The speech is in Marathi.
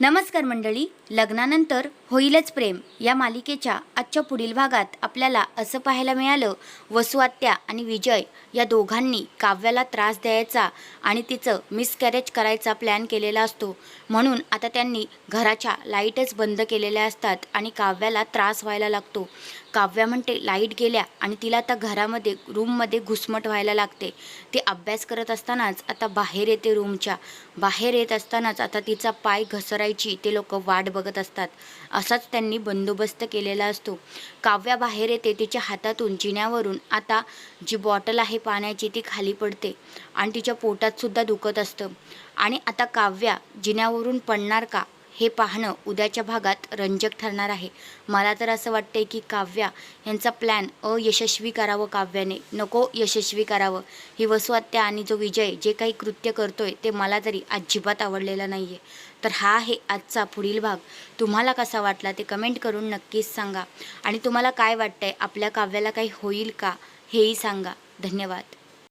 नमस्कार मंडळी. लग्नानंतर होईलच प्रेम या मालिकेच्या आजच्या पुढील भागात आपल्याला असं पाहायला मिळालं, वसू आत्या आणि विजय या दोघांनी काव्याला त्रास द्यायचा आणि तिचं मिसकॅरेज करायचा प्लॅन केलेला असतो. म्हणून आता त्यांनी घराच्या लाईटच बंद केलेल्या असतात आणि काव्याला त्रास व्हायला लागतो. काव्या म्हणते लाईट गेल्या आणि तिला आता घरामध्ये रूममध्ये घुसमट व्हायला लागते. ती अभ्यास करत असतानाच आता बाहेर येते. रूमच्या बाहेर येत असतानाच आता तिचा पाय घसरायची ते लोक वाट बघत असतात. असाच त्यांनी बंदोबस्त केलेला असतो. काव्या बाहेर येते. तिच्या हातातून जिन्यावरून आता जी बॉटल आहे पाण्याची ती खाली पडते आणि तिच्या पोटात सुद्धा दुखत असतं. आणि आता काव्या जिन्यावरून पडणार का हे पाहणं उद्याच्या भागात रंजक ठरणार आहे. मला तर असं वाटतंय की काव्या यांचा प्लॅन अयशस्वी करावं. काव्याने नको यशस्वी करावं. ही वसू आत्या आणि जो विजय जे काही कृत्य करतोय ते मला तरी अजिबात आवडलेलं नाही आहे. तर हा आहे आजचा पुढील भाग. तुम्हाला कसा वाटला ते कमेंट करून नक्कीच सांगा. आणि तुम्हाला काय वाटतंय, आपल्या काव्याला काही होईल का हेही सांगा. धन्यवाद.